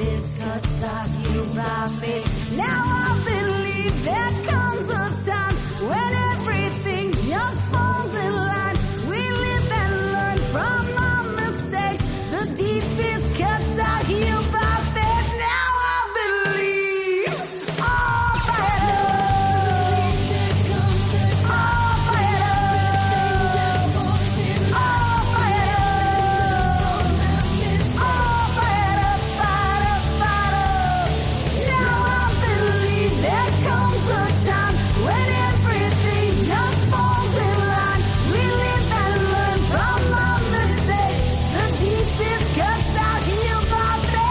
deepest cuts are healed by faith. Now I believe there comes a time when everything just falls in line. We live and learn from our mistakes. The deepest cuts are healed by faith. Now I believe. All fired up. All fired up. All fired up. All fired up, fired up, fired up. Now I believe there comes a time when everything just falls in line. We live and learn from our mistakes. The deepest cuts are healed by faith.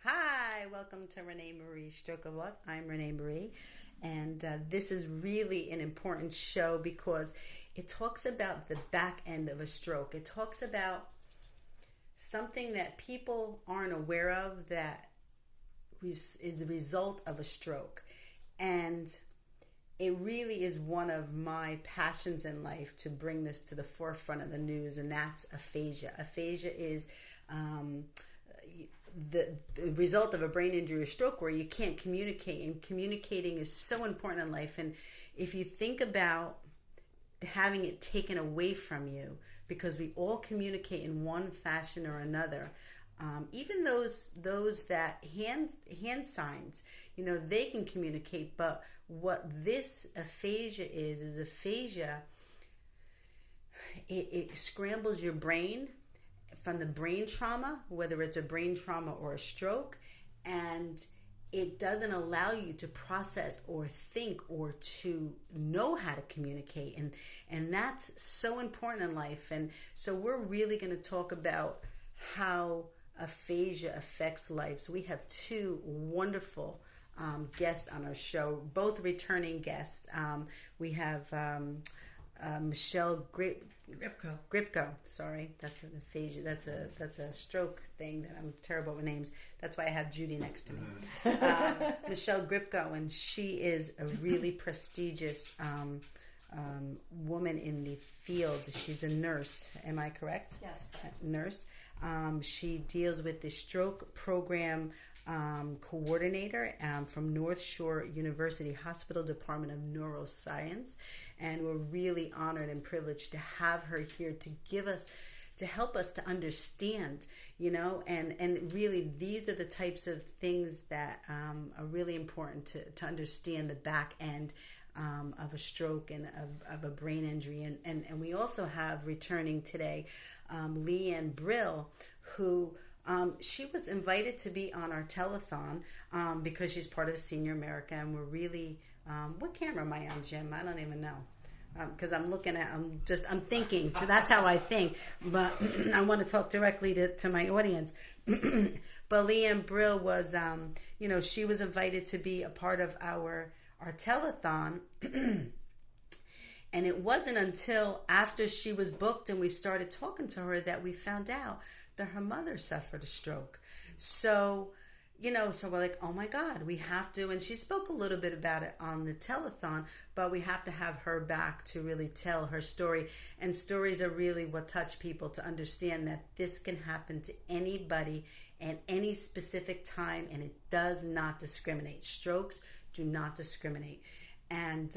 Hi, welcome to ReneMarie Stroke of Luck. I'm ReneMarie, and this is really an important show because it talks about the back end of a stroke. It talks about something that people aren't aware of that is the result of a stroke. And it really is one of my passions in life to bring this to the forefront of the news, and that's aphasia. Aphasia is the result of a brain injury or stroke where you can't communicate, and communicating is so important in life. And if you think about having it taken away from you, because we all communicate in one fashion or another, even those that hand signs, they can communicate. But what this aphasia is aphasia. It scrambles your brain from the brain trauma, whether it's a brain trauma or a stroke, and it doesn't allow you to process or think or to know how to communicate, and that's so important in life. And so we're really going to talk about how aphasia affects life. So we have two wonderful guests on our show, both returning guests. We have Michele Gribko. Sorry, that's an aphasia. That's a stroke thing that I'm terrible with names. That's why I have Judy next to me. Michele Gribko, and she is a really prestigious woman in the field. She's a nurse. Am I correct? Yes. Nurse. She deals with the stroke program coordinator from North Shore University Hospital Department of Neuroscience, and we're really honored and privileged to have her here to help us to understand, and really these are the types of things that are really important to understand the back end of a stroke and of a brain injury. And we also have returning today Leanne Brill, who she was invited to be on our telethon because she's part of Senior America, and we're really what camera am I on, Jim? I don't even know, because I'm thinking. That's how I think, but I want to talk directly to my audience. But Leanne Brill was she was invited to be a part of our telethon. And it wasn't until after she was booked and we started talking to her that we found out that her mother suffered a stroke. So we're like, oh my God, we have to, and she spoke a little bit about it on the telethon, but we have to have her back to really tell her story. And stories are really what touch people to understand that this can happen to anybody at any specific time, and it does not discriminate. Strokes do not discriminate. And,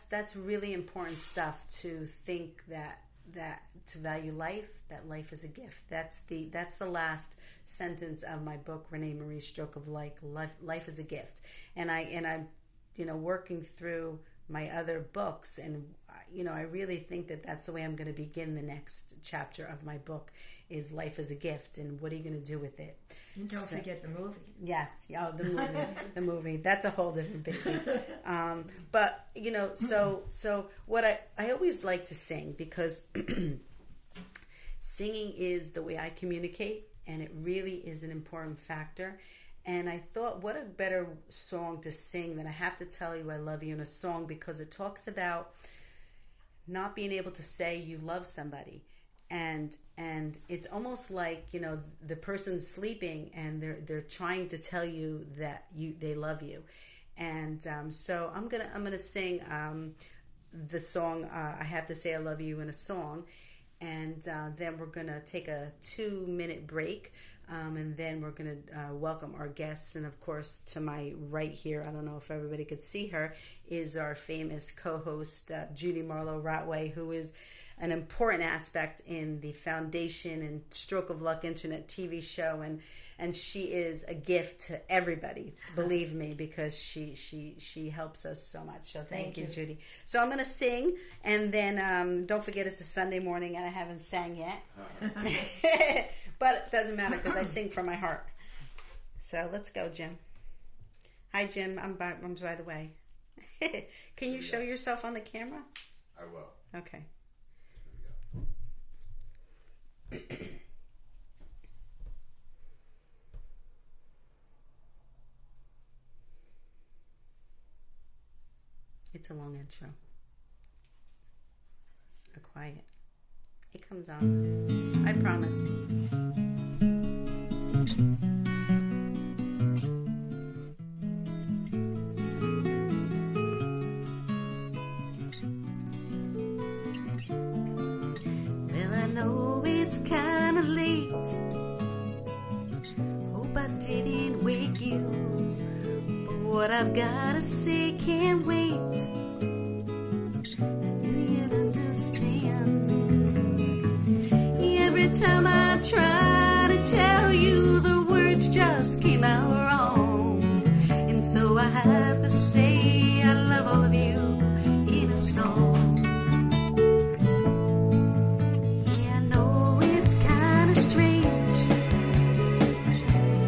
that's really important stuff, to think that to value life, that life is a gift. That's the last sentence of my book, ReneMarie Stroke of Luck. Life is a gift. And I'm working through my other books. And I really think that that's the way I'm going to begin the next chapter of my book, is life as a gift, and what are you going to do with it? And don't forget the movie. Yes, the movie, the movie. That's a whole different baby. But so what I always like to sing, because singing is the way I communicate, and it really is an important factor. And I thought, what a better song to sing than I Have to Tell You I Love You in a Song, because it talks about not being able to say you love somebody. And it's almost like, the person's sleeping and they're trying to tell you that they love you. And so I'm gonna sing the song I Have to Say I Love You in a Song, and then we're gonna take a 2-minute break. And then we're going to welcome our guests. And of course, to my right here, I don't know if everybody could see her, is our famous co-host, Judy Marlowe Rotway, who is an important aspect in the foundation and Stroke of Luck Internet TV show. And she is a gift to everybody, believe me, because she helps us so much. So thank you, Judy. So I'm going to sing, and then don't forget it's a Sunday morning and I haven't sang yet. But it doesn't matter, because I sing from my heart. So let's go, Jim. Hi, Jim. I'm by the way. Can you show yourself on the camera? I will. Okay. It's a long intro. A quiet. It comes on. I promise. Well, I know it's kinda late. Hope I didn't wake you, but what I've gotta say can't wait. I knew you'd understand. Every time I try to tell you, the words just came out wrong. And so I have to say I love all of you in a song. Yeah, I know it's kind of strange.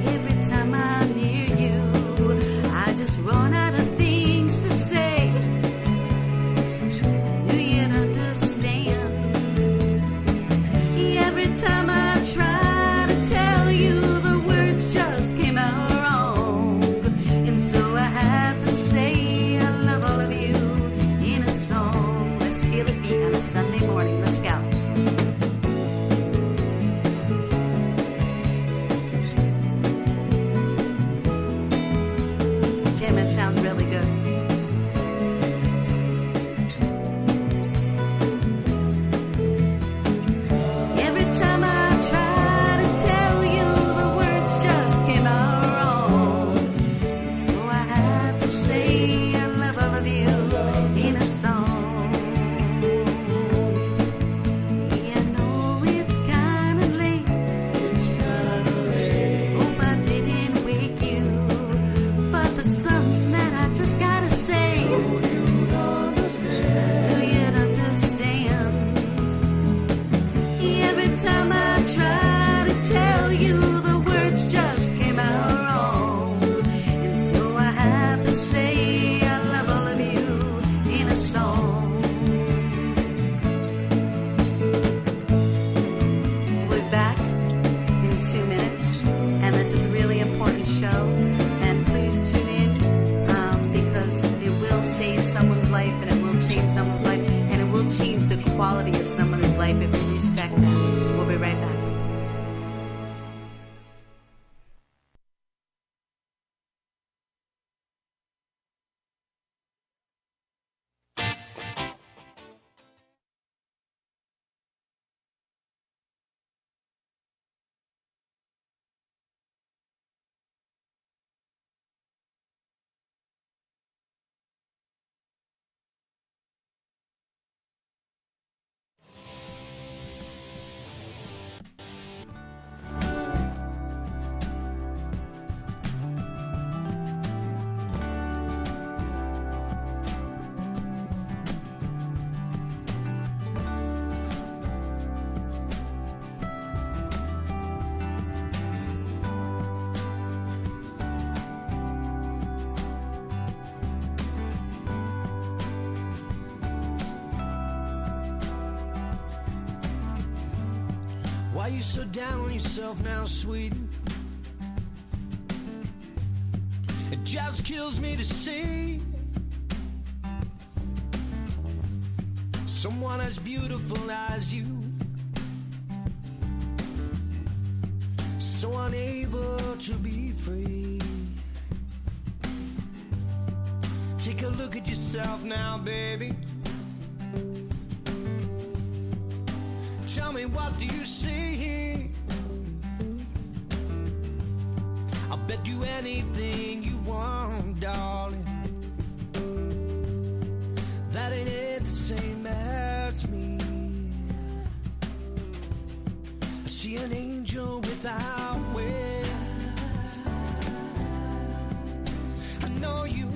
Every time I'm near you, I just run out of things to say. I knew you'd understand. Every time I try to tell you, the words just came out wrong. And so I have to say I love all of you in a song. Let's feel it beat on a Sunday morning. Let's go. Jim, it sounds really good. Every time I try to tell you, the words just came out wrong. And so I have to say I love all of you in a song. Yeah, I know it's kind of late. Hope I didn't wake you, but there's something that I just gotta say. Knew you'd understand. Every time I try to tell you, the words just came out wrong. And so I have to say I love all of you in a song. We're back in 2 minutes, and this is a really important show. And please tune in, because it will save someone's life, and it will change someone's life, and it will change the quality of someone's life if we respect them. We'll be right back. Why you so down on yourself now, sweetie? It just kills me to see someone as beautiful as you, so unable to be free. Take a look at yourself now, baby. Tell me, what do you see? I'll bet you anything you want, darling, that it ain't the same as me. I see an angel without wings. I know you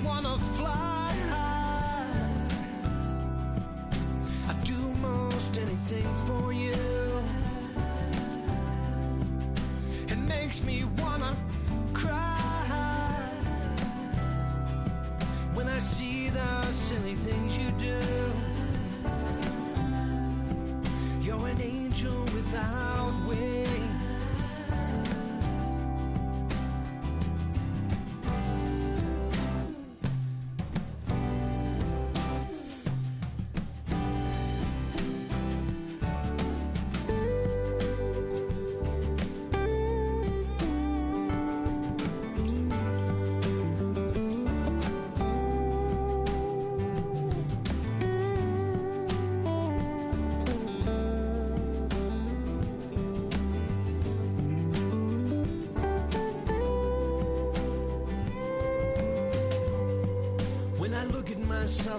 wanna fly high. I'd do most anything for you. It makes me wanna cry when I see the silly things you do. You're an angel without wings.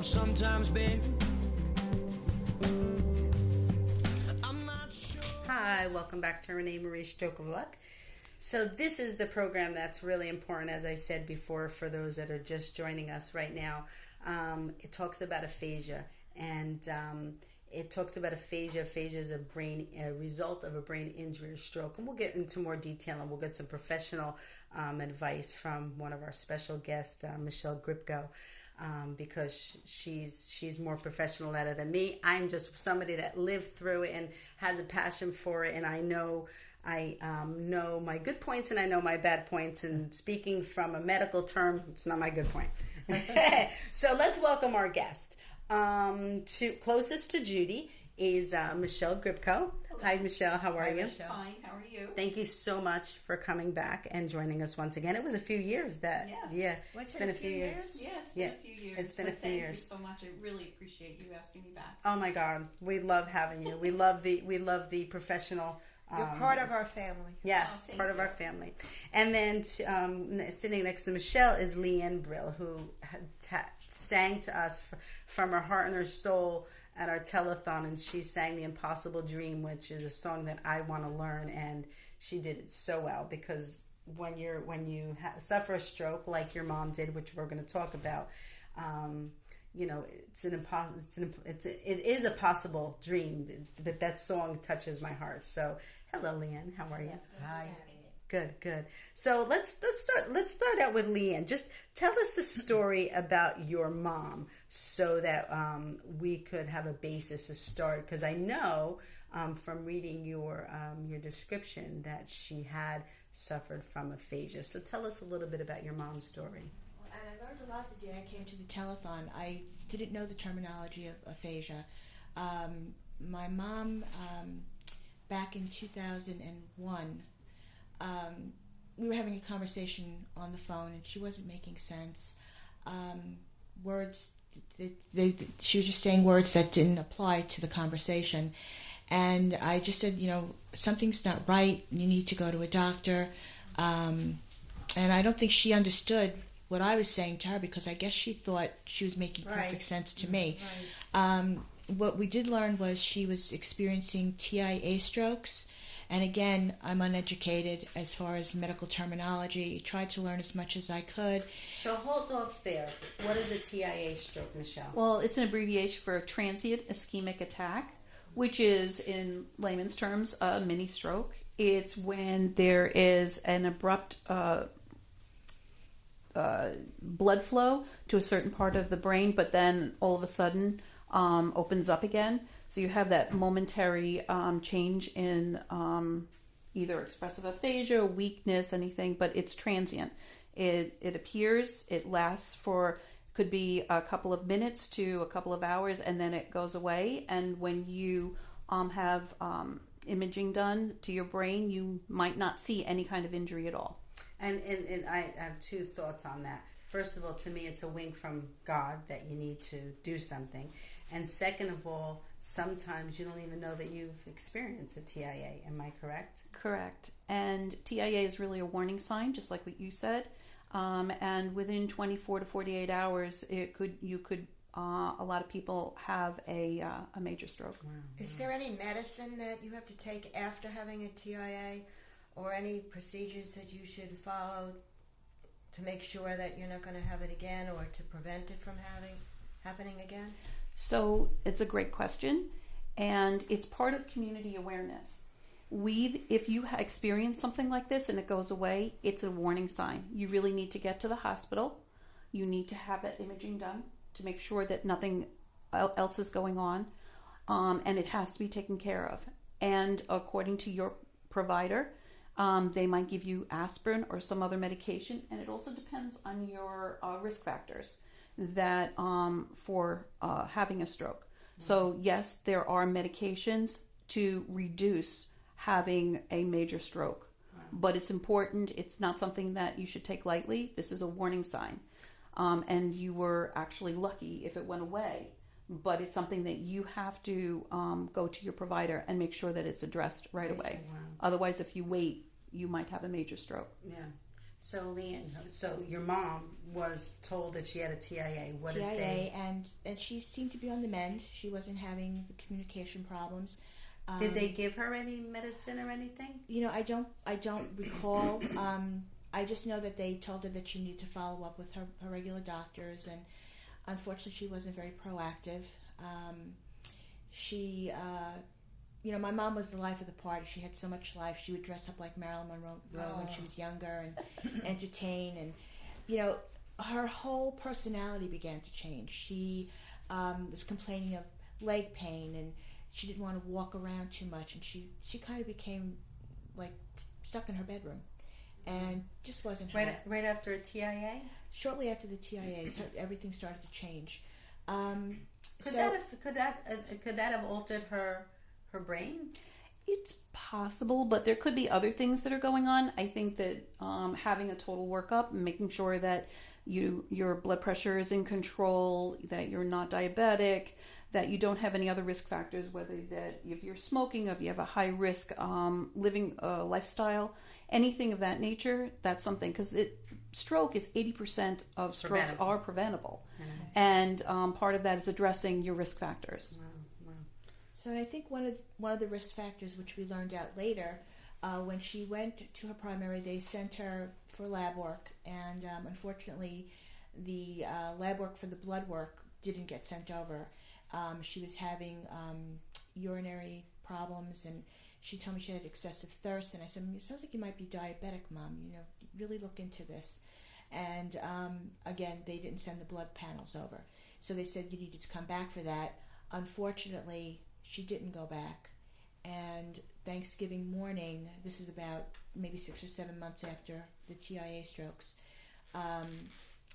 Sometimes, baby, I'm not sure. Hi, welcome back to ReneMarie Stroke of Luck. So this is the program that's really important, as I said before, for those that are just joining us right now. It talks about aphasia, and it talks about aphasia. Aphasia is a result of a brain injury or stroke, and we'll get into more detail, and we'll get some professional advice from one of our special guests, Michele Gribko. Because she's more professional at it than me. I'm just somebody that lived through it and has a passion for it, and I know my good points and I know my bad points. And speaking from a medical term, it's not my good point. So let's welcome our guest. Closest to Judy is Michele Gribko. Hello. Hi, Michele. How are you? Michele. Fine. How are you? Thank you so much for coming back and joining us once again. It was a few years that. Yes. Yeah. What's it's been a few years? Yeah, it's been a few years. It's been a few years. Thank you so much. I really appreciate you asking me back. Oh my God, we love having you. We love the professional. You're part of our family. Yes, part of our family. And then sitting next to Michele is Leanne Brill, who sang to us from her heart and her soul at our telethon, and she sang The Impossible Dream, which is a song that I want to learn, and she did it so well, because when you suffer a stroke like your mom did, which we're going to talk about, it is a possible dream, but that song touches my heart. So hello, Leanne, how are you? Hi. Good. So let's start out with Leanne. Just tell us the story about your mom, so that we could have a basis to start. Because I know from reading your description that she had suffered from aphasia. So tell us a little bit about your mom's story. And I learned a lot the day I came to the telethon. I didn't know the terminology of aphasia. My mom, back in 2001. We were having a conversation on the phone, and she wasn't making sense. She was just saying words that didn't apply to the conversation. And I just said, something's not right. You need to go to a doctor. And I don't think she understood what I was saying to her, because I guess she thought she was making perfect sense to me. Right. What we did learn was she was experiencing TIA strokes. And again, I'm uneducated as far as medical terminology. Tried to learn as much as I could. So hold off there. What is a TIA stroke, Michele? Well, it's an abbreviation for transient ischemic attack, which is, in layman's terms, a mini stroke. It's when there is an abrupt blood flow to a certain part of the brain, but then all of a sudden opens up again. So you have that momentary change in either expressive aphasia, weakness, anything, but it's transient. It appears, it lasts for, could be a couple of minutes to a couple of hours, and then it goes away. And when you have imaging done to your brain, you might not see any kind of injury at all. And I have two thoughts on that. First of all, to me, it's a wink from God that you need to do something. And second of all, sometimes you don't even know that you've experienced a TIA. Am I correct? Correct. And TIA is really a warning sign, just like what you said. And within 24 to 48 hours, a lot of people have a major stroke. Wow. Is there any medicine that you have to take after having a TIA, or any procedures that you should follow to make sure that you're not going to have it again, or to prevent it from happening again? So it's a great question, and it's part of community awareness. If you experience something like this and it goes away, it's a warning sign. You really need to get to the hospital. You need to have that imaging done to make sure that nothing else is going on, and it has to be taken care of. And according to your provider, they might give you aspirin or some other medication, and it also depends on your risk factors that for having a stroke. So yes, there are medications to reduce having a major stroke, but it's important. It's not something that you should take lightly. This is a warning sign, and you were actually lucky if it went away, but it's something that you have to go to your provider and make sure that it's addressed right away. Wow. Otherwise, if you wait, you might have a major stroke. Yeah. So, Leanne, so your mom was told that she had a TIA. What TIA, did they... and she seemed to be on the mend. She wasn't having the communication problems. Did they give her any medicine or anything? You know, I don't recall. I just know that they told her that she needed to follow up with her regular doctors, and unfortunately, she wasn't very proactive. My mom was the life of the party. She had so much life. She would dress up like Marilyn Monroe when she was younger and entertain. And, her whole personality began to change. She was complaining of leg pain, and she didn't want to walk around too much. And she kind of became, like, stuck in her bedroom. And just wasn't her. Right after a TIA? Shortly after the TIA, everything started to change. Could that have altered her brain? It's possible, but there could be other things that are going on. I think that having a total workup, making sure that your blood pressure is in control, that you're not diabetic, that you don't have any other risk factors, whether that if you're smoking, if you have a high risk living lifestyle, anything of that nature, that's something, because stroke is 80% of strokes are preventable. Mm-hmm. And part of that is addressing your risk factors. Wow. So I think one of the risk factors, which we learned out later, when she went to her primary, they sent her for lab work, and unfortunately, the lab work for the blood work didn't get sent over. She was having urinary problems, and she told me she had excessive thirst, and I said, it sounds like you might be diabetic, Mom. Really look into this. And again, they didn't send the blood panels over. So they said you needed to come back for that. Unfortunately, she didn't go back. And Thanksgiving morning, this is about maybe 6 or 7 months after the TIA strokes,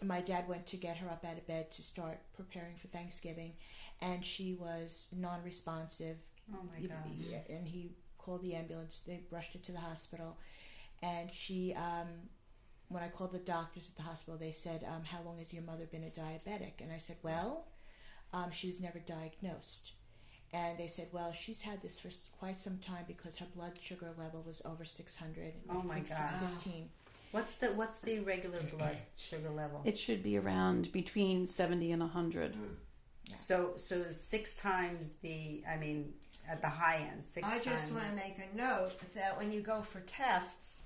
my dad went to get her up out of bed to start preparing for Thanksgiving, and she was non-responsive. Oh my gosh. And he called the ambulance. They rushed her to the hospital, and she, when I called the doctors at the hospital, they said, how long has your mother been a diabetic? And I said, well, she was never diagnosed. And they said, well, she's had this for quite some time because her blood sugar level was over 600. Oh my God. 615. What's the regular blood sugar level? It should be around between 70 and 100. Yeah. So 6 times at the high end, 6 times. I just want to make a note that when you go for tests,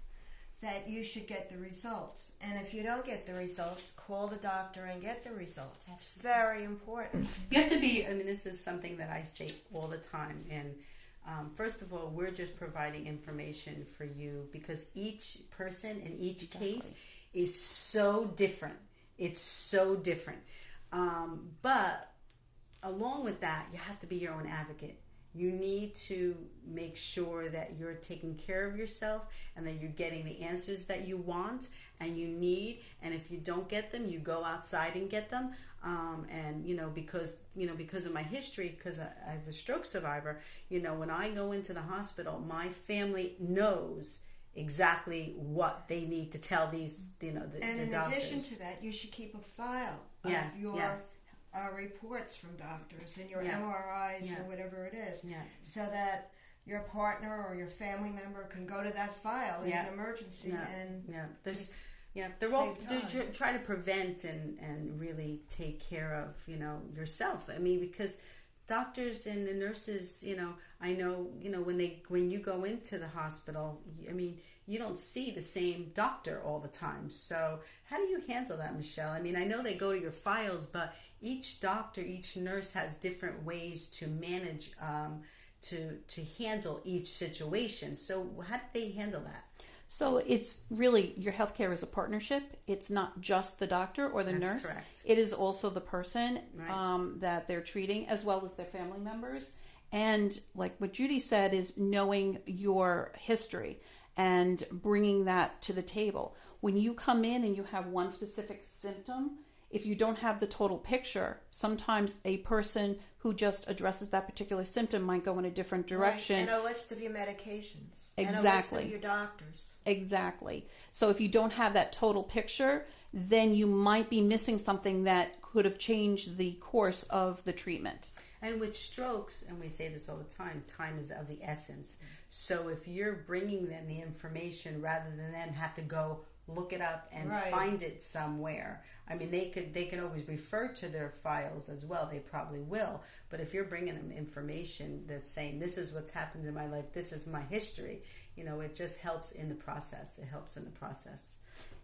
that you should get the results. And if you don't get the results, call the doctor and get the results. It's very important. You have to be, this is something that I say all the time. And first of all, we're just providing information for you because each person in each case is so different. It's so different. But along with that, you have to be your own advocate. You need to make sure that you're taking care of yourself and that you're getting the answers that you want and you need. And if you don't get them, you go outside and get them. And because of my history, because I'm a stroke survivor, when I go into the hospital, my family knows exactly what they need to tell these, the doctors. And in addition to that, you should keep a file of your reports from doctors and your MRIs or whatever it is, so that your partner or your family member can go to that file in an emergency try to prevent and really take care of yourself. I mean, because doctors and the nurses, I know, when you go into the hospital, I mean, you don't see the same doctor all the time. So how do you handle that, Michele? I mean, I know they go to your files, but each doctor, each nurse has different ways to manage, to handle each situation. So how do they handle that? So it's really, your healthcare is a partnership. It's not just the doctor or the nurse. Correct. It is also the person that they're treating, as well as their family members. And like what Judy said, is knowing your history and bringing that to the table. When you come in and you have one specific symptom, if you don't have the total picture, sometimes a person who just addresses that particular symptom might go in a different direction. Right. And a list of your medications. Exactly. And a list of your doctors. Exactly. So if you don't have that total picture, then you might be missing something that could have changed the course of the treatment. And with strokes, and we say this all the time is of the essence. So if you're bringing them the information rather than them have to go look it up and find it somewhere. I mean, they can always refer to their files as well. They probably will. But if you're bringing them information that's saying, this is what's happened in my life, this is my history, it just helps in the process. It helps in the process.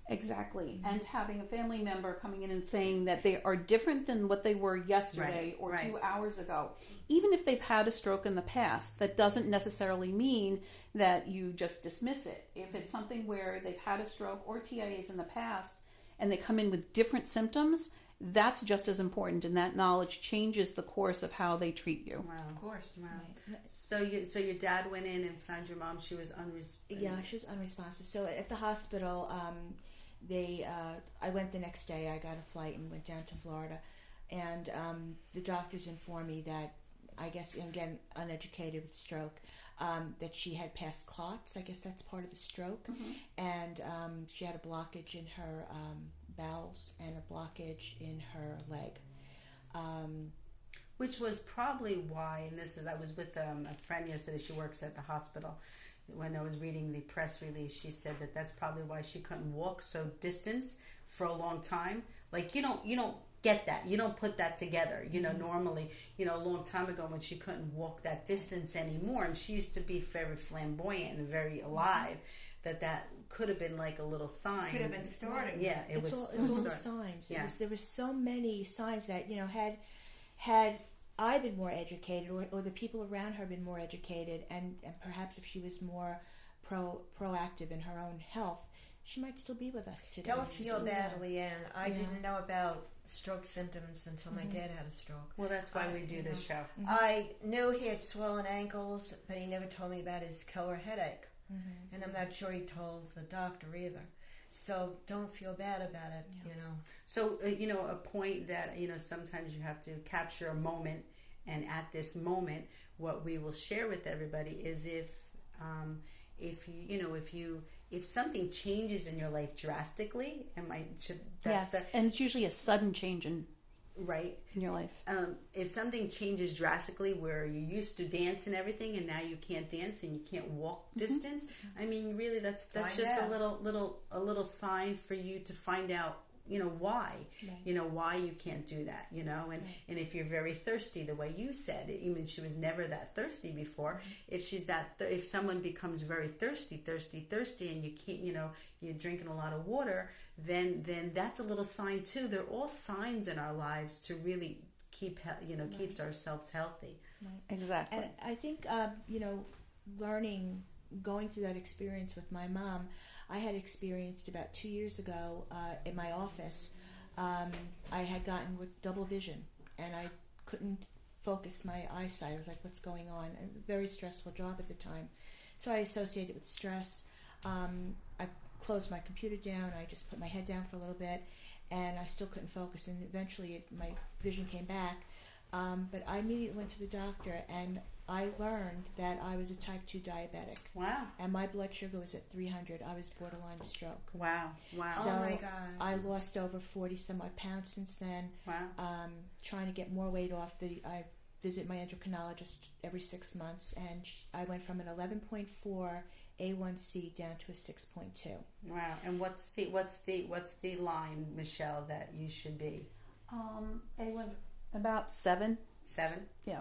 Exactly. And having a family member coming in and saying that they are different than what they were yesterday or 2 hours ago. Even if they've had a stroke in the past, that doesn't necessarily mean that you just dismiss it. If it's something where they've had a stroke or TIAs in the past and they come in with different symptoms, that's just as important, and that knowledge changes the course of how they treat you. Wow. Of course. Wow. Right. So your dad went in and found your mom. She was unresponsive. Yeah, she was unresponsive. So at the hospital, I went the next day. I got a flight and went down to Florida, and the doctors informed me that, I guess, again, uneducated with stroke, that she had past clots. I guess that's part of the stroke. And she had a blockage in her bowels and a blockage in her leg. Which was probably why, and I was with a friend yesterday, she works at the hospital. When I was reading the press release, she said that that's probably why she couldn't walk so distance for a long time. Like, you don't get that. You don't put that together. Normally, a long time ago when she couldn't walk that distance anymore, and she used to be very flamboyant and very alive, that could have been like a little sign. Could have been starting. Yeah, it was all signs. Yes. There was so many signs that, had I been more educated, or the people around her been more educated, and perhaps if she was more proactive in her own health, she might still be with us today. Don't feel bad, Leanne. I didn't know about stroke symptoms until my dad had a stroke. Well, that's why we do this show. I knew he had swollen ankles, but he never told me about his killer headache. And I'm not sure he told the doctor either. So don't feel bad about it, So, a point that, sometimes you have to capture a moment, and at this moment, what we will share with everybody is if something changes in your life drastically, and If something changes drastically, where you used to dance and everything, and now you can't dance and you can't walk distance, I mean, really, that's just a little sign for you to find out, why, why you can't do that, and if you're very thirsty, the way you said, even she was never that thirsty before. If she's if someone becomes very thirsty, and you can't, you're drinking a lot of water, then that's a little sign too. They're all signs in our lives to really keeps ourselves healthy. Right. Exactly. And I think, going through that experience with my mom, I had experienced about 2 years ago in my office. I had gotten with double vision, and I couldn't focus my eyesight. I was like, what's going on? And a very stressful job at the time. So I associated it with stress. I closed my computer down. I just put my head down for a little bit, and I still couldn't focus. And eventually my vision came back. But I immediately went to the doctor, and I learned that I was a type 2 diabetic. Wow. And my blood sugar was at 300. I was borderline stroke. Wow. Wow. So Oh my God. I lost over 40 some odd pounds since then. Wow. Trying to get more weight off. I visit my endocrinologist every 6 months, and I went from an 11.4 A1C down to a 6.2. Wow. And what's the line, Michele, that you should be? About 7. 7? Yeah.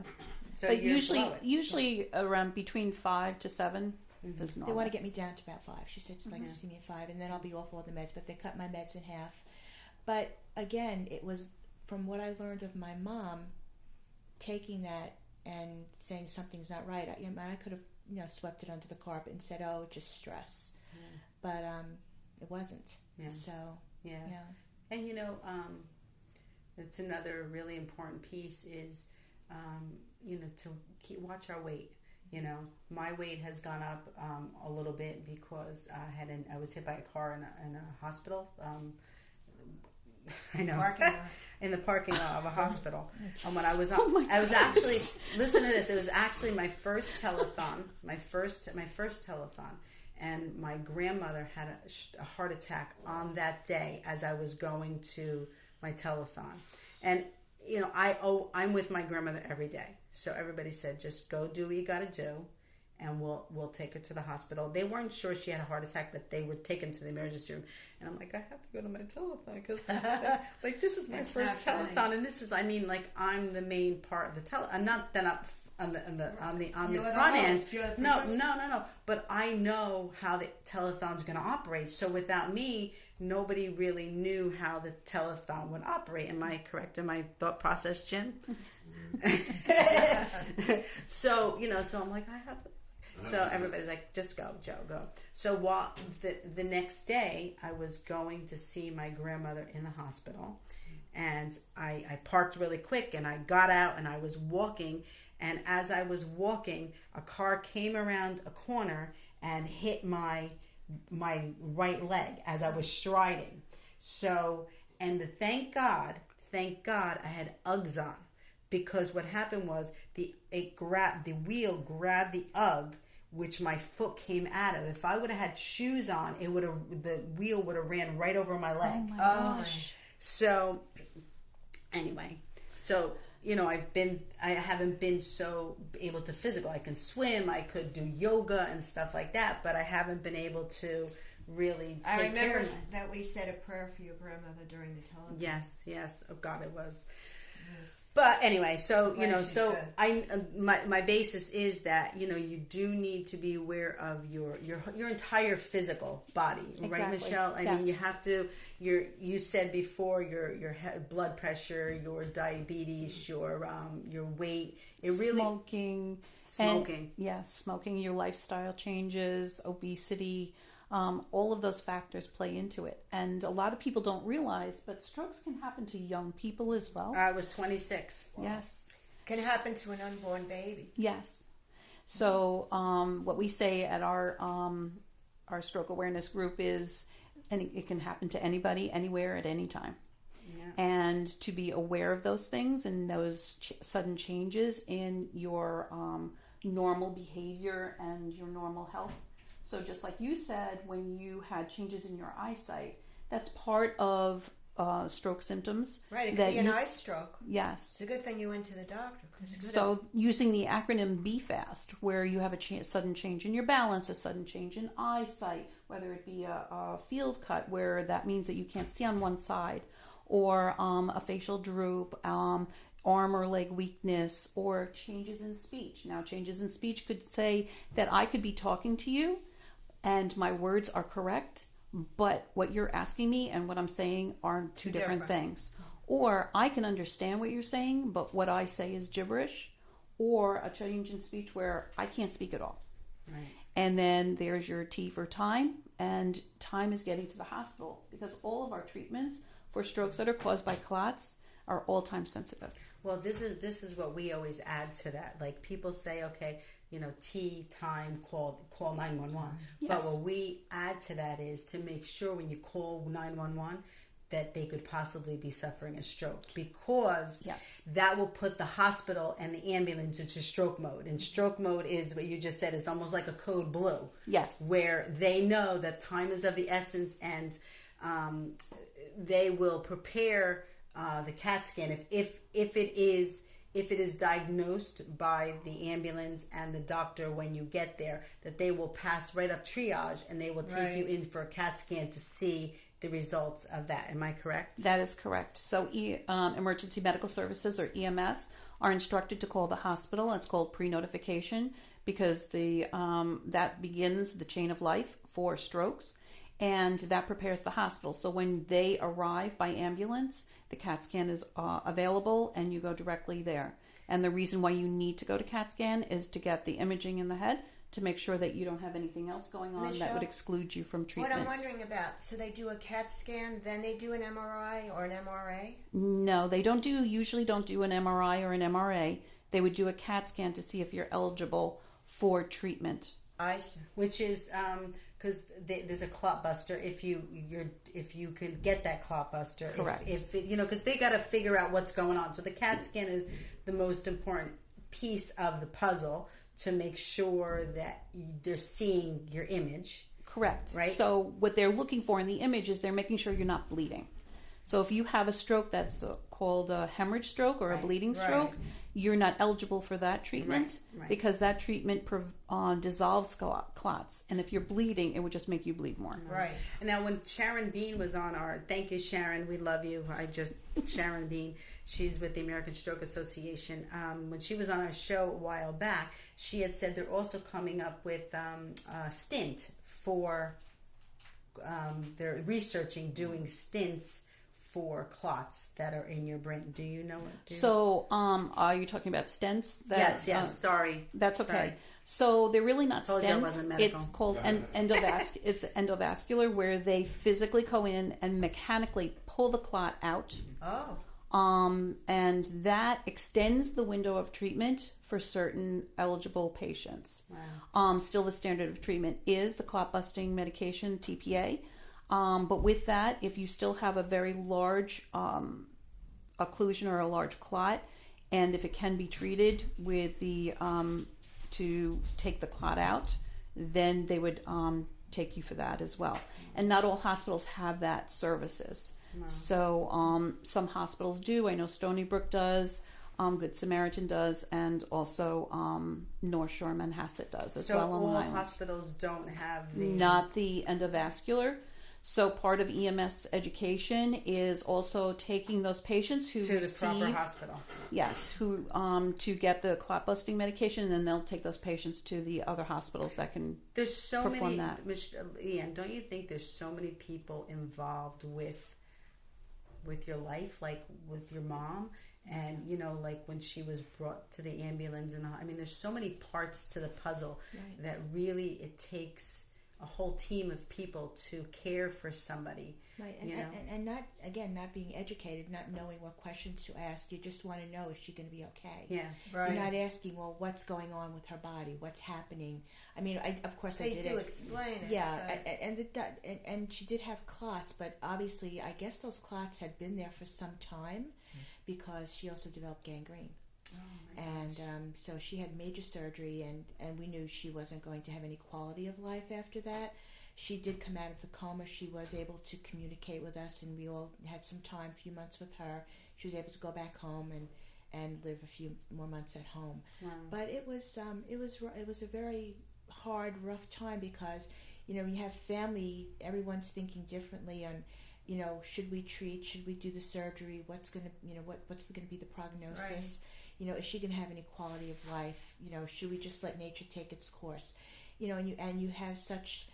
So but you're below it. usually around between 5 to 7 is normal. They want to get me down to about 5. She said she'd like to see me at 5, and then I'll be off all the meds. But they cut my meds in half. But again, it was from what I learned of my mom, taking that and saying something's not right. I could have swept it under the carpet and said, "Oh, just stress," but it wasn't. Yeah. So yeah. And it's another really important piece is to watch our weight. My weight has gone up a little bit because I was hit by a car in a hospital. I know. In the parking lot of a hospital. And when I was I was actually, listen to this, it was actually my first telethon, my first telethon, and my grandmother had a heart attack on that day as I was going to my telethon. And I'm with my grandmother every day. So everybody said, just go do what you got to do, and we'll take her to the hospital. They weren't sure she had a heart attack, but they were taken to the emergency room. And I'm like, I have to go to my telethon because this is my first telethon, funny. And this is, I'm the main part of the telethon. I'm not that up on the front end. No. But I know how the telethon's going to operate. So without me, nobody really knew how the telethon would operate. Am I correct in my thought process, Jim? So I'm like, I have. So everybody's like, just go, Joe, go. So the next day, I was going to see my grandmother in the hospital, and I parked really quick, and I got out, and I was walking, and as I was walking, a car came around a corner and hit my right leg as I was striding. So, and thank God, I had Uggs on, because what happened was the wheel grabbed the Ugg, which my foot came out of. If I would have had shoes on, the wheel would have ran right over my leg. Oh my gosh. So anyway, I haven't been so able to physical. I can swim, I could do yoga and stuff like that, but I haven't been able to really take care of I remember that we said a prayer for your grandmother during the telethon. Yes. Oh God, it was. But anyway, my basis is that you do need to be aware of your entire physical body, exactly. Right, Michele? I mean, you have to. You said before your blood pressure, your diabetes, your weight. It really smoking. Smoking. Your lifestyle changes, obesity. All of those factors play into it. And a lot of people don't realize, but strokes can happen to young people as well. I was 26. Wow. Yes. Can happen to an unborn baby. Yes. So what we say at our stroke awareness group is, and it can happen to anybody, anywhere, at any time. Yeah. And to be aware of those things and those sudden changes in your normal behavior and your normal health. So just like you said, when you had changes in your eyesight, that's part of stroke symptoms. Right, it could be an eye stroke. Yes. It's a good thing you went to the doctor. So using the acronym BFAST, where you have a sudden change in your balance, a sudden change in eyesight, whether it be a field cut where that means that you can't see on one side, or a facial droop, arm or leg weakness, or changes in speech. Now, changes in speech could say that I could be talking to you and my words are correct, but what you're asking me and what I'm saying are two different things. Or I can understand what you're saying, but what I say is gibberish, or a change in speech where I can't speak at all. Right. And then there's your T for time, and time is getting to the hospital, because all of our treatments for strokes that are caused by clots, are all time sensitive. Well, this is what we always add to that. Like people say, okay, T time, call 911. Yes. But what we add to that is to make sure when you call 911 that they could possibly be suffering a stroke, because that will put the hospital and the ambulance into stroke mode. And stroke mode is what you just said, is almost like a code blue. Yes. Where they know that time is of the essence, and they will prepare the CAT scan if it is diagnosed by the ambulance and the doctor when you get there, that they will pass right up triage and they will take you in for a CAT scan to see the results of that. Am I correct? That is correct. So emergency medical services, or EMS, are instructed to call the hospital. It's called pre-notification, because that begins the chain of life for strokes, and that prepares the hospital. So when they arrive by ambulance, the CAT scan is available and you go directly there. And the reason why you need to go to CAT scan is to get the imaging in the head, to make sure that you don't have anything else going on that would exclude you from treatment. What I'm wondering about, so they do a CAT scan, then they do an MRI or an MRA? No, they usually don't do an MRI or an MRA. They would do a CAT scan to see if you're eligible for treatment. I see. Which is because there's a clot buster if you can get that clot buster. Correct. If because they got to figure out what's going on. So the CAT scan is the most important piece of the puzzle to make sure that they're seeing your image. Correct. Right? So what they're looking for in the image is they're making sure you're not bleeding. So if you have a stroke that's called a hemorrhage stroke or a bleeding stroke, you're not eligible for that treatment because that treatment dissolves clots. And if you're bleeding, it would just make you bleed more. Right. And now when Sharon Bean was on thank you, Sharon, we love you. Sharon Bean, she's with the American Stroke Association. When she was on our show a while back, she had said they're also coming up with a stint for, they're researching doing stints for clots that are in your brain. Do you know what? So, are you talking about stents? Yes. Sorry, that's okay. Sorry. So they're really not Told you I wasn't stents. medical. It's called it's endovascular, where they physically go in and mechanically pull the clot out. Oh. And that extends the window of treatment for certain eligible patients. Wow. Still, the standard of treatment is the clot busting medication, TPA. But with that, if you still have a very large occlusion or a large clot, and if it can be treated with to take the clot out, then they would take you for that as well. And not all hospitals have that services. Wow. So some hospitals do. I know Stony Brook does. Good Samaritan does, and also North Shore Manhasset does as well on Long Island. So all hospitals don't have not the endovascular. So part of EMS education is also taking those patients who to the proper hospital. Yes, who to get the clot busting medication, and then they'll take those patients to the other hospitals that can perform that. Ian, don't you think there's so many people involved with your life, like with your mom? And like when she was brought to the ambulance, and there's so many parts to the puzzle that really it takes a whole team of people to care for somebody. Right, and not being educated, not knowing what questions to ask. You just want to know, is she going to be okay? Yeah, right. You're not asking, well, what's going on with her body? What's happening? Of course, they I did do explain it. Yeah, and she did have clots, but obviously, I guess those clots had been there for some time because she also developed gangrene. And so she had major surgery, and we knew she wasn't going to have any quality of life after that. She did come out of the coma. She was able to communicate with us, and we all had some time, a few months with her. She was able to go back home and live a few more months at home. Wow. But it was a very hard, rough time because you have family. Everyone's thinking differently on. Should we treat? Should we do the surgery? What's going to what's going to be the prognosis? Right. Is she going to have any quality of life? Should we just let nature take its course? And you have such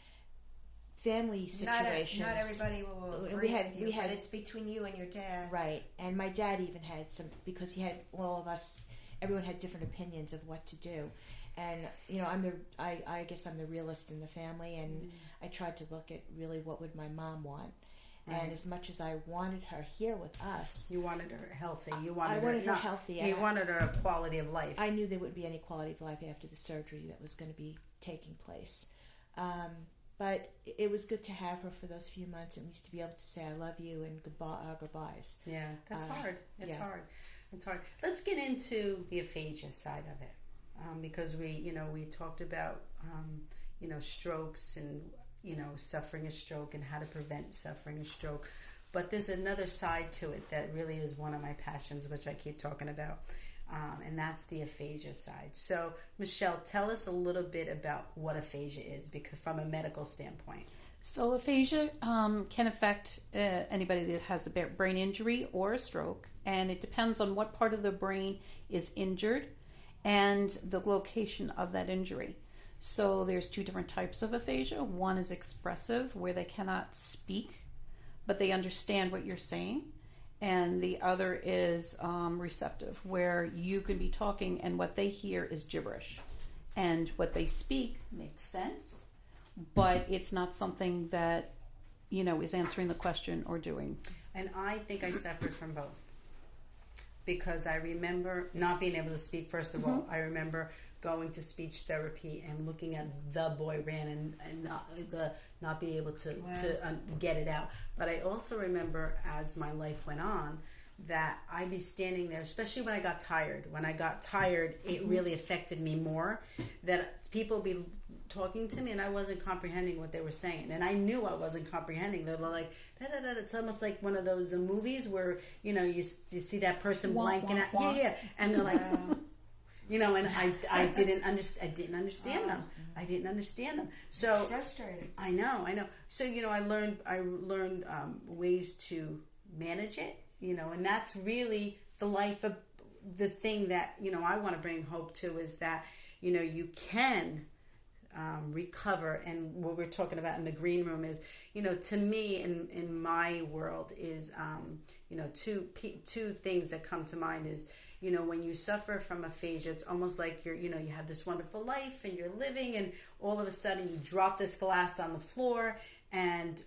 family situations. Not everybody will agree with you, but it's between you and your dad. Right. And my dad even had some, because he had all of us, everyone had different opinions of what to do. And, I guess I'm the realist in the family, and I tried to look at really what would my mom want. And as much as I wanted her here with us, You wanted her healthy. I wanted her healthy. You wanted her a quality of life. I knew there wouldn't be any quality of life after the surgery that was going to be taking place. But it was good to have her for those few months, at least to be able to say I love you and goodbyes. Yeah, that's hard. It's yeah. hard. It's hard. Let's get into the aphasia side of it, because we talked about strokes and suffering a stroke and how to prevent suffering a stroke. But there's another side to it that really is one of my passions, which I keep talking about, and that's the aphasia side. So, Michele, tell us a little bit about what aphasia is, because from a medical standpoint. So aphasia can affect anybody that has a brain injury or a stroke, and it depends on what part of the brain is injured and the location of that injury. So there's two different types of aphasia. One is expressive, where they cannot speak, but they understand what you're saying. And the other is receptive, where you can be talking and what they hear is gibberish. And what they speak makes sense, but it's not something that, is answering the question or doing. And I think I suffered from both. Because I remember not being able to speak, first of all. I remember going to speech therapy and looking at the boy ran and not be able to get it out. But I also remember, as my life went on, that I'd be standing there, especially when I got tired. When I got tired, it really affected me more. That people would be talking to me and I wasn't comprehending what they were saying. And I knew I wasn't comprehending. They were like, da-da-da. It's almost like one of those movies where, you see that person blanking out. Yeah. And they're like... and I didn't understand them. I didn't understand them. So it's frustrating. I know. So I learned ways to manage it. And that's really the life of the thing that I want to bring hope to, is that you can recover. And what we're talking about in the green room is, to me in my world is two things that come to mind is, when you suffer from aphasia, it's almost like you have this wonderful life and you're living, and all of a sudden you drop this glass on the floor and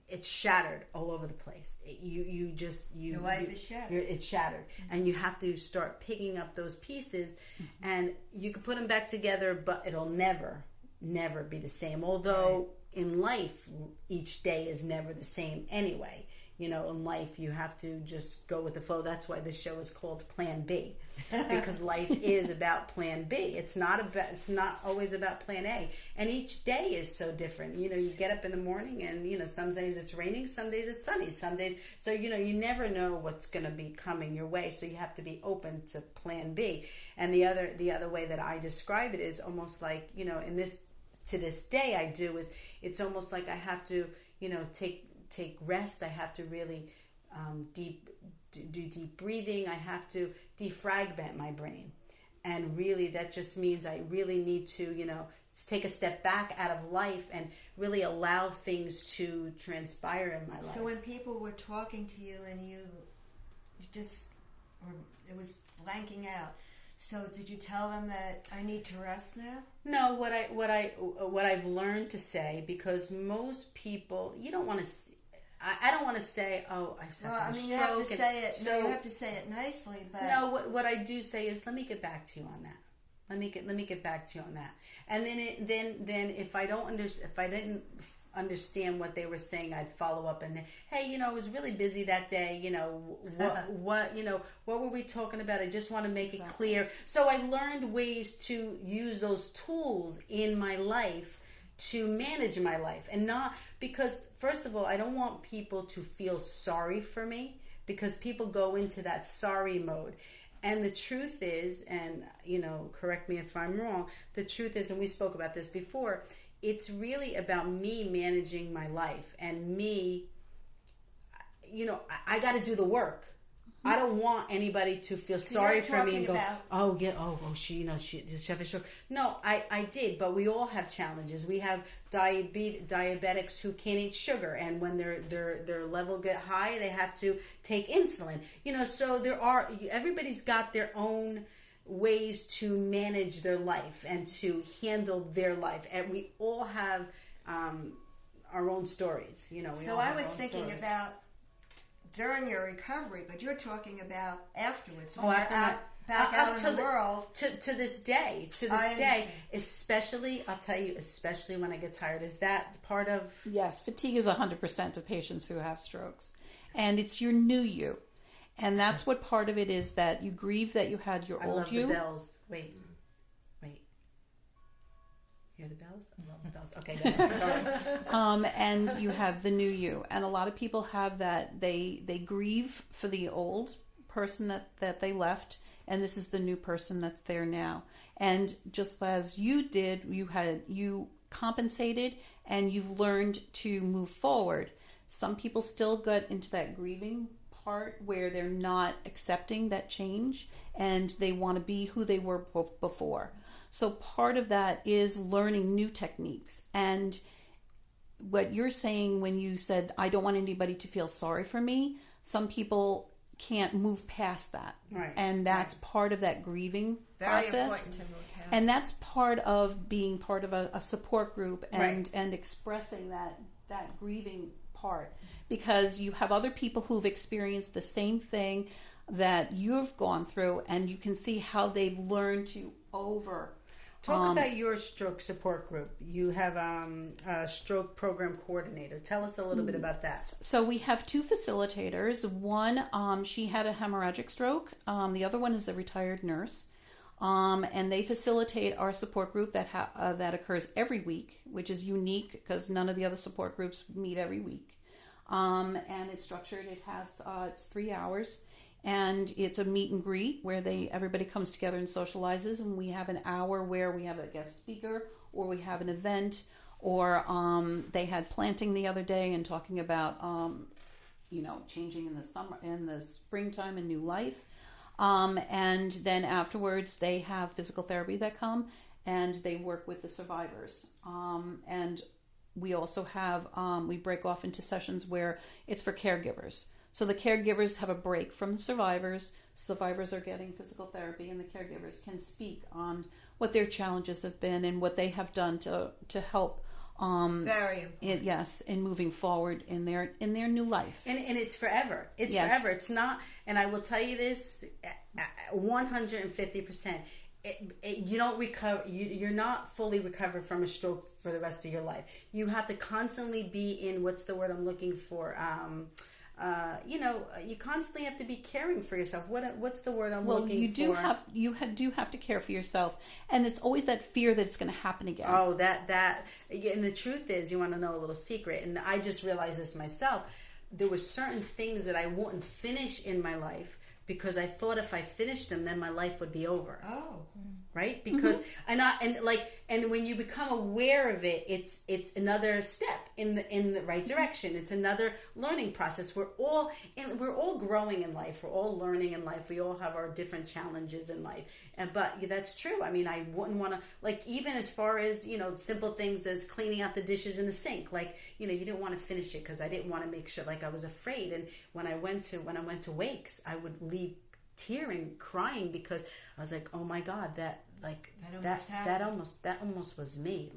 it's shattered all over the place. Your life is shattered. It's shattered, and you have to start picking up those pieces, and you can put them back together, but it'll never be the same. Although in life, each day is never the same anyway. In life, you have to just go with the flow. That's why this show is called Plan B, because life is about Plan B. It's not always about Plan A. And each day is so different. You get up in the morning, and some days it's raining, some days it's sunny, some days. So you never know what's going to be coming your way. So you have to be open to Plan B. And the other way that I describe it is almost like to this day I do is it's almost like I have to take rest. I have to really do deep breathing. I have to defragment my brain, and really that just means I really need to take a step back out of life and really allow things to transpire in my life. So when people were talking to you and you just, or it was blanking out, so did you tell them that I need to rest now? No, what I've learned to say, because most people, you don't want to. I don't want to say, "Oh, I've suffered a stroke." You have to say it. So, you have to say it nicely. But no, what I do say is, "Let me get back to you on that. Let me get back to you on that." And then if I didn't understand what they were saying, I'd follow up and, hey, it was really busy that day. What were we talking about? I just want to make it clear. So I learned ways to use those tools in my life to manage my life, and not because, first of all, I don't want people to feel sorry for me, because people go into that sorry mode. And the truth is, and correct me if I'm wrong, the truth is, and we spoke about this before, it's really about me managing my life, and me, I got to do the work. I don't want anybody to feel sorry for me and go, she just have a stroke. No, I did, but we all have challenges. We have diabetics who can't eat sugar, and when their level get high, they have to take insulin. So everybody's got their own ways to manage their life and to handle their life, and we all have our own stories. We So all I have was our own thinking stories. about during your recovery, but you're talking about afterwards. Oh, after back up out to in the world. to this day, especially, I'll tell you, especially when I get tired. Is that part of? Yes, fatigue is 100% of patients who have strokes. And it's your new you. And that's what part of it is, that you grieve that you had your I old love you. the bells. Wait. Hear the bells? I love the bells. Okay, go ahead. And you have the new you. And a lot of people have that. They grieve for the old person that they left, and this is the new person that's there now. And just as you did, you compensated and you've learned to move forward. Some people still get into that grieving part where they're not accepting that change and they want to be who they were before. So part of that is learning new techniques. And what you're saying when you said, I don't want anybody to feel sorry for me, some people can't move past that. Right. And that's part of that grieving Very process. important to move past. And that's part of being part of a support group and, Right. and expressing that grieving part. Because you have other people who've experienced the same thing that you've gone through, and you can see how they've learned to Talk about your stroke support group. You have a stroke program coordinator. Tell us a little bit about that. So we have two facilitators. One, she had a hemorrhagic stroke. The other one is a retired nurse. And they facilitate our support group that occurs every week, which is unique because none of the other support groups meet every week. And it's structured. It has it's 3 hours. And it's a meet and greet where everybody comes together and socializes, and we have an hour where we have a guest speaker, or we have an event, or they had planting the other day and talking about changing in the summer, in the springtime, and new life. And then afterwards they have physical therapy that come and they work with the survivors. And we also have we break off into sessions where it's for caregivers. So the caregivers have a break from the survivors. Survivors are getting physical therapy, and the caregivers can speak on what their challenges have been and what they have done to help. Very important. In moving forward in their new life. And it's forever. It's forever. It's not. And I will tell you this, 150%. You don't recover. You're not fully recovered from a stroke for the rest of your life. You have to constantly be in. What's the word I'm looking for? You constantly have to be caring for yourself. What's the word I'm looking for? You do have to care for yourself, and it's always that fear that it's going to happen again. Oh, that. And the truth is, you want to know a little secret, and I just realized this myself. There were certain things that I wouldn't finish in my life because I thought if I finished them, then my life would be over. Oh. Right? Because and when you become aware of it, it's another step in the right direction. It's another learning process. We're all growing in life. We're all learning in life. We all have our different challenges in life. But that's true. I mean, I wouldn't want to, even as far as, simple things as cleaning out the dishes in the sink. You didn't want to finish it because I didn't want to make sure, I was afraid. And when I went to wakes, I would leave tearing, crying because I was like, oh my God, that almost was me.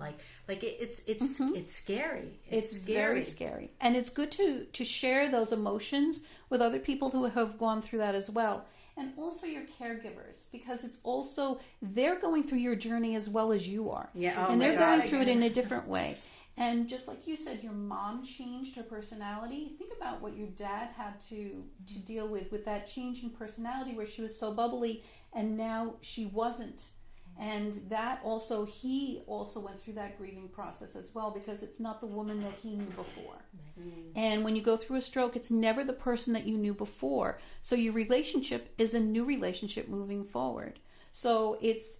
It's scary. It's very scary. And it's good to share those emotions with other people who have gone through that as well. And also your caregivers, because it's also, they're going through your journey as well as you are. Yeah. And they're going through it in a different way. And just like you said, your mom changed her personality. Think about what your dad had to deal with that change in personality where she was so bubbly and now she wasn't. And that also, he also went through that grieving process as well because it's not the woman that he knew before. And when you go through a stroke, it's never the person that you knew before. So your relationship is a new relationship moving forward. So it's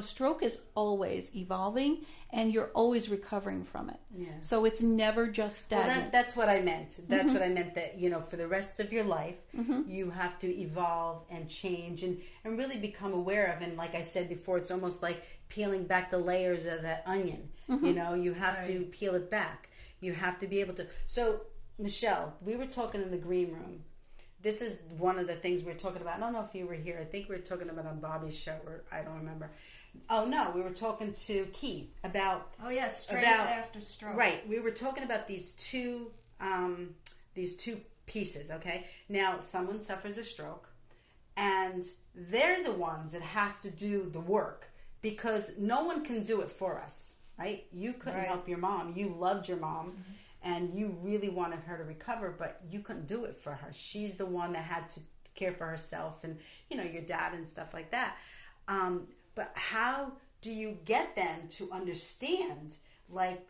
stroke is always evolving and you're always recovering from it. Yeah. So it's never just stagnant. Well, that's what I meant. That's what I meant, that, for the rest of your life, you have to evolve and change and really become aware of. And like I said before, it's almost like peeling back the layers of that onion. You have to peel it back. You have to be able to. So, Michele, we were talking in the green room this is one of the things we were talking about. I don't know if you were here. I think we were talking about on Bobby's show, or I don't remember. Oh no, we were talking to Keith about. Oh yeah, strength after stroke. Right, we were talking about these two pieces. Okay, now someone suffers a stroke, and they're the ones that have to do the work because no one can do it for us. Right? You couldn't help your mom. You loved your mom, and you really wanted her to recover, but you couldn't do it for her. She's the one that had to care for herself, and your dad and stuff like that. But how do you get them to understand, like,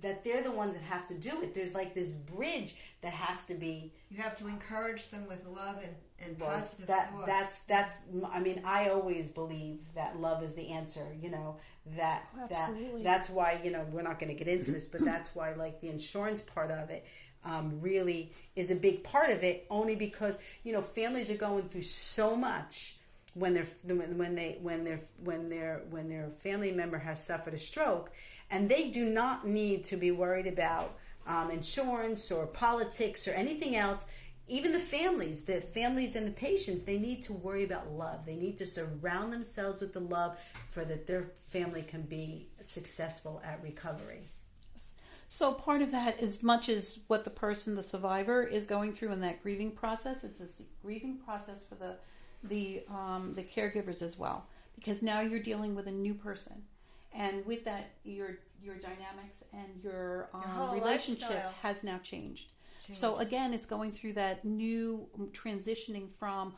that they're the ones that have to do it? There's like this bridge that has to be. You have to encourage them with love and positive thoughts. That's. I mean, I always believe that love is the answer. That's why we're not going to get into this, but that's why like the insurance part of it really is a big part of it. Only because families are going through so much. When their family member has suffered a stroke, and they do not need to be worried about insurance or politics or anything else. Even the families and the patients, they need to worry about love. They need to surround themselves with the love so that their family can be successful at recovery. So part of that, as much as what the survivor is going through in that grieving process, it's a grieving process for the caregivers as well, because now you're dealing with a new person, and with that your dynamics and your relationship lifestyle has now changed. So again, it's going through that new transitioning from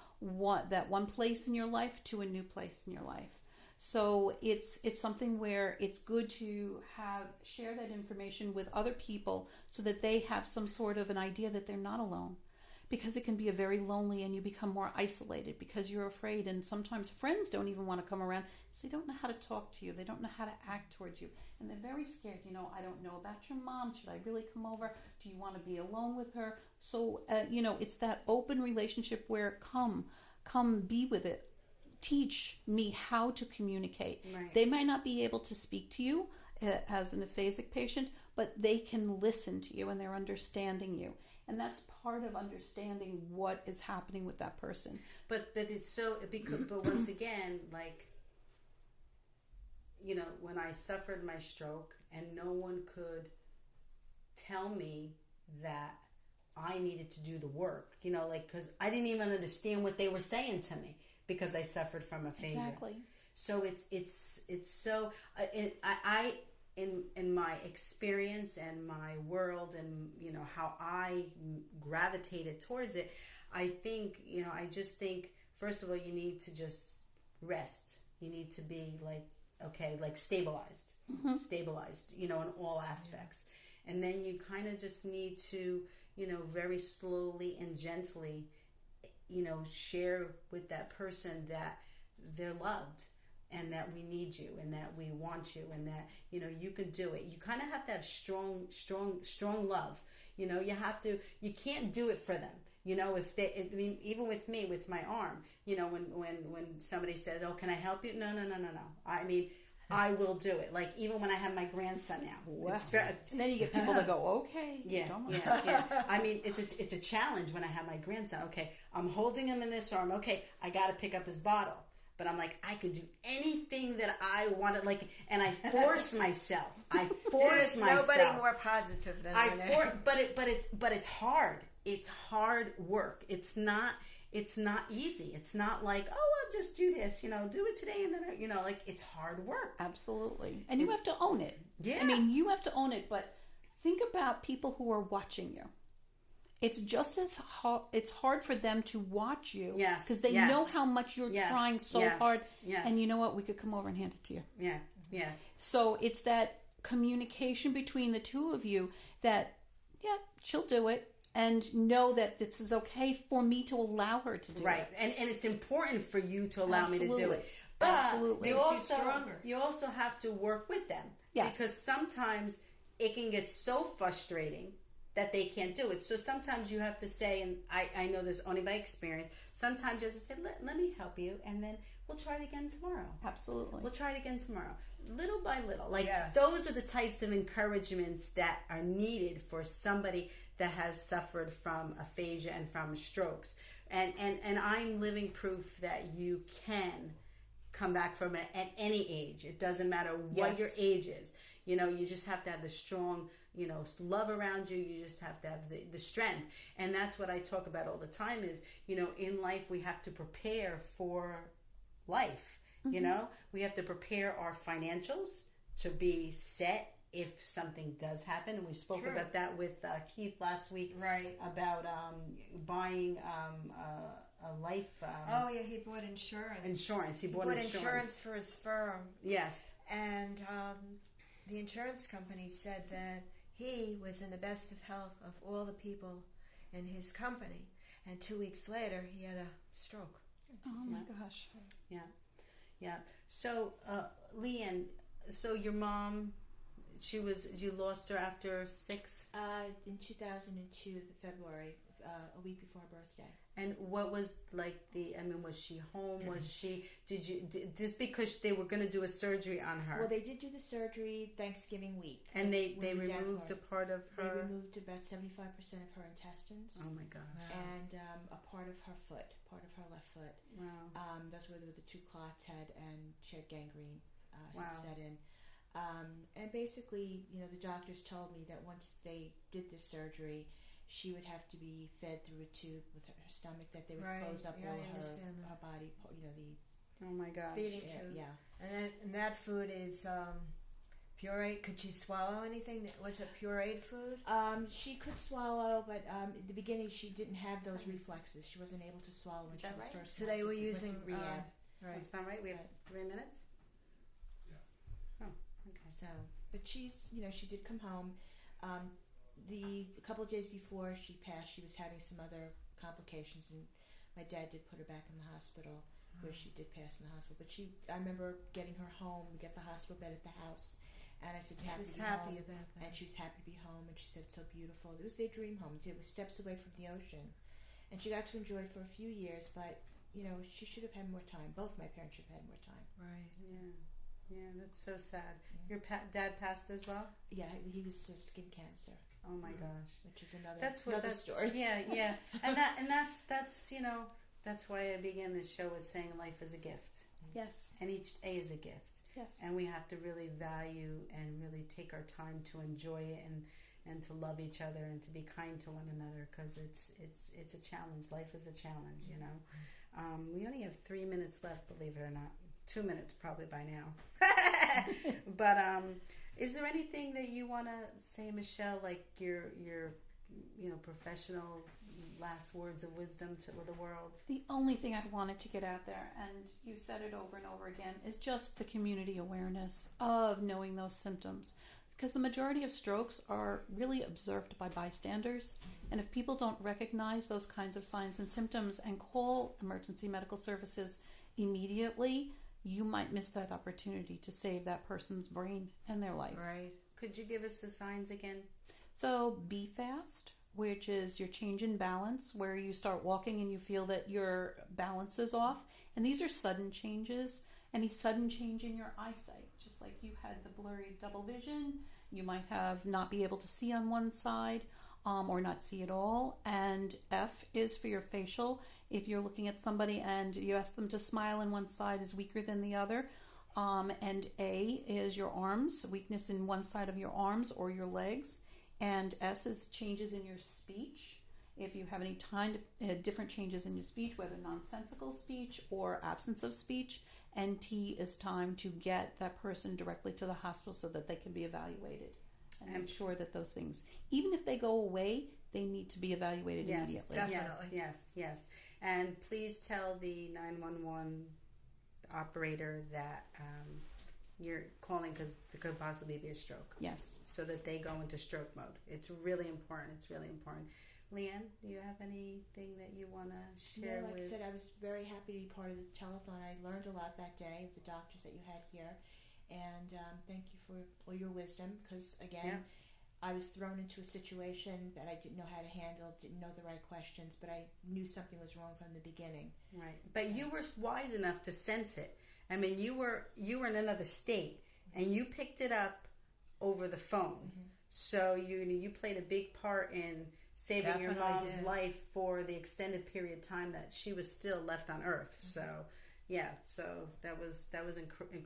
that one place in your life to a new place in your life. So it's something where it's good to share that information with other people so that they have some sort of an idea that they're not alone. Because it can be a very lonely, and you become more isolated because you're afraid. And sometimes friends don't even want to come around because they don't know how to talk to you. They don't know how to act towards you. And they're very scared. I don't know about your mom. Should I really come over? Do you want to be alone with her? So, it's that open relationship where come be with it. Teach me how to communicate. Right. They might not be able to speak to you as an aphasic patient, but they can listen to you and they're understanding you. And that's part of understanding what is happening with that person. But it's so, but once again, like, when I suffered my stroke and no one could tell me that I needed to do the work, because I didn't even understand what they were saying to me because I suffered from aphasia. Exactly. So it's so, in my experience and my world and how I gravitated towards it, I think I just think first of all you need to just rest. You need to be stabilized in all aspects, and then you kind of just need to very slowly and gently share with that person that they're loved. And that we need you, and that we want you, and that you can do it. You kind of have to have strong love. You can't do it for them. Even with me, with my arm. When somebody said, "Oh, can I help you?" No. I mean, I will do it. Like even when I have my grandson now. Wow. And then you get people that go, "Okay." Yeah. I mean, it's a challenge when I have my grandson. Okay, I'm holding him in this arm. Okay, I got to pick up his bottle. But I'm like, I could do anything that I wanted, and I force myself. There's nobody more positive than Renee. But it's hard. It's hard work. It's not easy. It's not like, oh, I'll just do this, do it today, and then it's hard work. Absolutely, and you have to own it. Yeah, I mean, you have to own it. But think about people who are watching you. It's just as hard. It's hard for them to watch you, because they know how much you're trying so hard. Yes. And you know what? We could come over and hand it to you. Yeah. So it's that communication between the two of you that, she'll do it, and know that this is okay for me to allow her to do it. Right, and it's important for you to allow me to do it. But Absolutely. You also have to work with them. Yes. Because sometimes it can get so frustrating that they can't do it. So sometimes you have to say, and I know this only by experience, sometimes you have to say, let me help you, and then we'll try it again tomorrow. Absolutely. We'll try it again tomorrow. Little by little. Those are the types of encouragements that are needed for somebody that has suffered from aphasia and from strokes. And I'm living proof that you can come back from it at any age. It doesn't matter what your age is. You know, you just have to have the strong, you know, love around you. You just have to have the strength. And that's what I talk about all the time is, you know, in life we have to prepare for life. You know, we have to prepare our financials to be set if something does happen. And we spoke about that with Keith last week, about buying a life. He bought insurance. He bought insurance for his firm. Yes. And the insurance company said that he was in the best of health of all the people in his company. And 2 weeks later, he had a stroke. Oh my gosh. Yeah. Yeah. So, Leanne, so your mom, you lost her after 6? In 2002, February, a week before her birthday. And what was like was she home? Was she, just because they were going to do a surgery on her? Well, they did do the surgery Thanksgiving week. And they removed a part of her? They removed about 75% of her intestines. Oh my gosh. Wow. And a part of her foot, part of her left foot. Wow. That's where the 2 clots and she had gangrene had set in. And basically, you know, the doctors told me that once they did this surgery, she would have to be fed through a tube with her stomach, that they would close up all her body, you know, the oh my gosh. Feeding tube. Yeah. And that food is pureed. Could she swallow anything? Was it pureed food? She could swallow, but at the beginning she didn't have those reflexes. She wasn't able to swallow when she was first. So they were using rehab. That's not right. We have 3 minutes. Yeah. Oh, okay. So, but she's, you know, she did come home. A couple of days before she passed, she was having some other complications, and my dad did put her back in the hospital, where she did pass in the hospital. But I remember getting her home. We got the hospital bed at the house, and I said, she was happy about that. And she was happy to be home, and she said, "It's so beautiful." It was their dream home. It was steps away from the ocean, and she got to enjoy it for a few years. But you know, she should have had more time. Both my parents should have had more time. Right. Yeah. Yeah. That's so sad. Yeah. Your dad passed as well. Yeah, he was skin cancer. Oh my gosh, which is another story. Yeah, and that's you know, that's why I began this show with saying life is a gift. Yes. And each day is a gift. Yes. And we have to really value and really take our time to enjoy it and to love each other and to be kind to one another, because it's a challenge. Life is a challenge, you know. We only have 3 minutes left, believe it or not. 2 minutes probably by now. But is there anything that you want to say, Michele, like your you know, professional last words of wisdom to the world? The only thing I wanted to get out there, and you said it over and over again, is just the community awareness of knowing those symptoms. Because the majority of strokes are really observed by bystanders. And if people don't recognize those kinds of signs and symptoms and call emergency medical services immediately, you might miss that opportunity to save that person's brain and their life. Right. Could you give us the signs again? So be fast, which is your change in balance, where you start walking and you feel that your balance is off. And these are sudden changes. Any sudden change in your eyesight, just like you had the blurry double vision, you might have not be able to see on one side or not see at all. And F is for your facial. If you're looking at somebody and you ask them to smile and one side is weaker than the other. And A is your arms, weakness in one side of your arms or your legs. And S is changes in your speech. If you have any different changes in your speech, whether nonsensical speech or absence of speech. And T is time to get that person directly to the hospital so that they can be evaluated. And make sure that those things, even if they go away, they need to be evaluated immediately. Definitely. Yes. And please tell the 911 operator that you're calling because there could possibly be a stroke. Yes. So that they go into stroke mode. It's really important. Leanne, do you have anything that you want to share with? Like I said, I was very happy to be part of the telethon. I learned a lot that day with the doctors that you had here. And thank you for all your wisdom, because, again, I was thrown into a situation that I didn't know how to handle, didn't know the right questions, but I knew something was wrong from the beginning. Right. But you were wise enough to sense it. I mean, you were in another state, and you picked it up over the phone. Mm-hmm. So you played a big part in saving your Definitely mom's did. life for the extended period of time that she was still left on Earth. So, yeah, so that was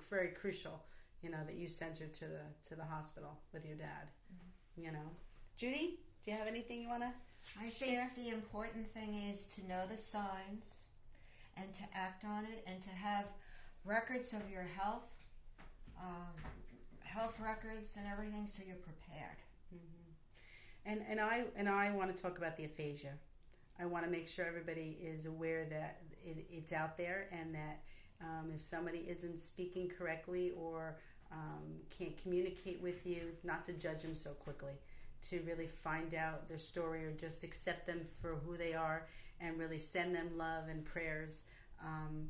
very crucial, that you sent her to the hospital with your dad. Judy, do you have anything you want to I share? think the important thing is to know the signs and to act on it, and to have records of your health records and everything, so you're prepared. And I want to talk about the aphasia. I want to make sure everybody is aware that it's out there, and that if somebody isn't speaking correctly or can't communicate with you, not to judge them so quickly, to really find out their story or just accept them for who they are, and really send them love and prayers. And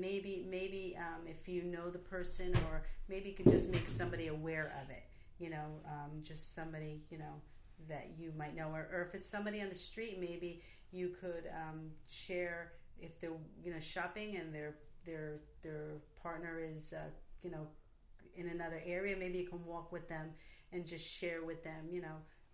maybe if you know the person, or maybe you can just make somebody aware of it. Just somebody, that you might know, or if it's somebody on the street, maybe you could share if they're, shopping and their partner is, in another area. Maybe you can walk with them and just share with them,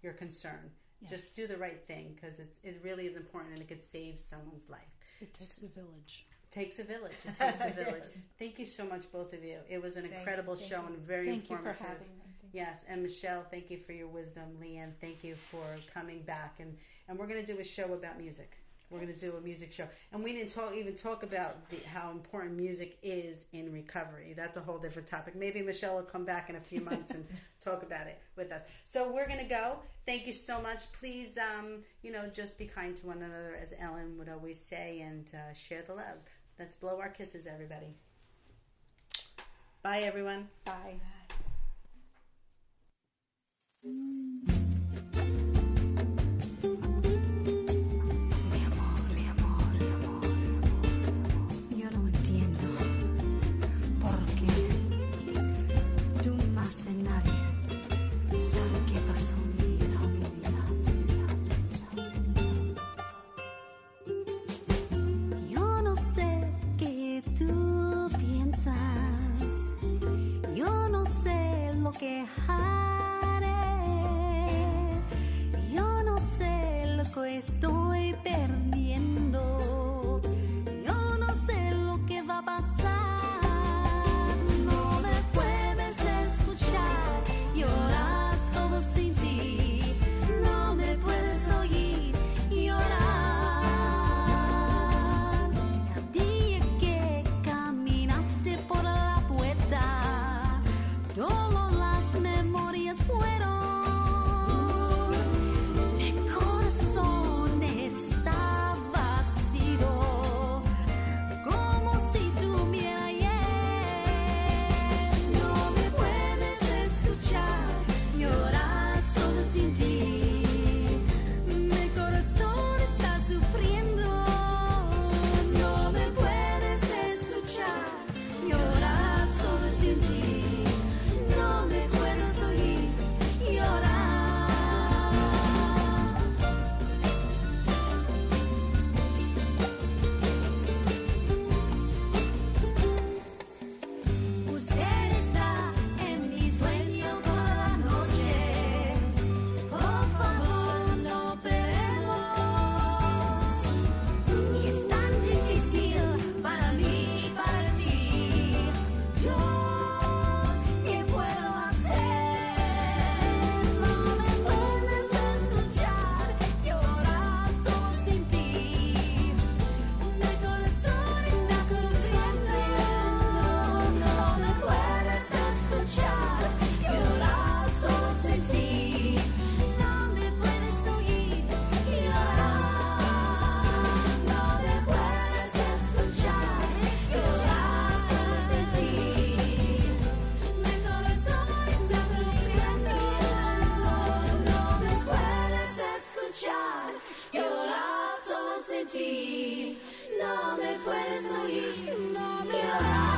your concern. Yes. Just do the right thing, because it really is important, and it could save someone's life. It takes a village. It takes a village. It takes a village. Thank you so much, both of you. It was an incredible show and very informative. Thank you for having me. Yes, and Michele, thank you for your wisdom. Leanne, thank you for coming back. And we're going to do a show about music. We're going to do a music show. And we didn't even talk about how important music is in recovery. That's a whole different topic. Maybe Michele will come back in a few months and talk about it with us. So we're going to go. Thank you so much. Please, just be kind to one another, as Ellen would always say, and share the love. Let's blow our kisses, everybody. Bye, everyone. Bye. Yo no entiendo por qué tú más que nadie sabes qué pasó en mi vida. Yo no sé qué tú piensas, yo no sé lo que haré, yo no sé lo que estoy perdiendo. Yo no sé lo que va a pasar. No me puedes escuchar llorar solo sin ti. No me puedes oír llorar. El día que caminaste por la puerta, todas las memorias fueron. Mi corazón está vacío, como si tuviera ayer. No me puedes escuchar llorar solo sin ti. Mi corazón está sufriendo. No me puedes escuchar llorar solo sin ti. No me puedes oír llorar. Usted está en mi sueño por la noche. Por favor, no peleemos. Y es tan difícil para mí y para ti. Yo, ¿qué puedo hacer? No me puedes escuchar llorar solo sin ti. Mi corazón está sufriendo. No me puedes escuchar llorar solo sin ti. No me puedes oír llorar. No me puedes escuchar llorar solo sin ti. Mi corazón está sufriendo. No me puedes escuchar llorar solo sin ti. No me puedes oír llorar.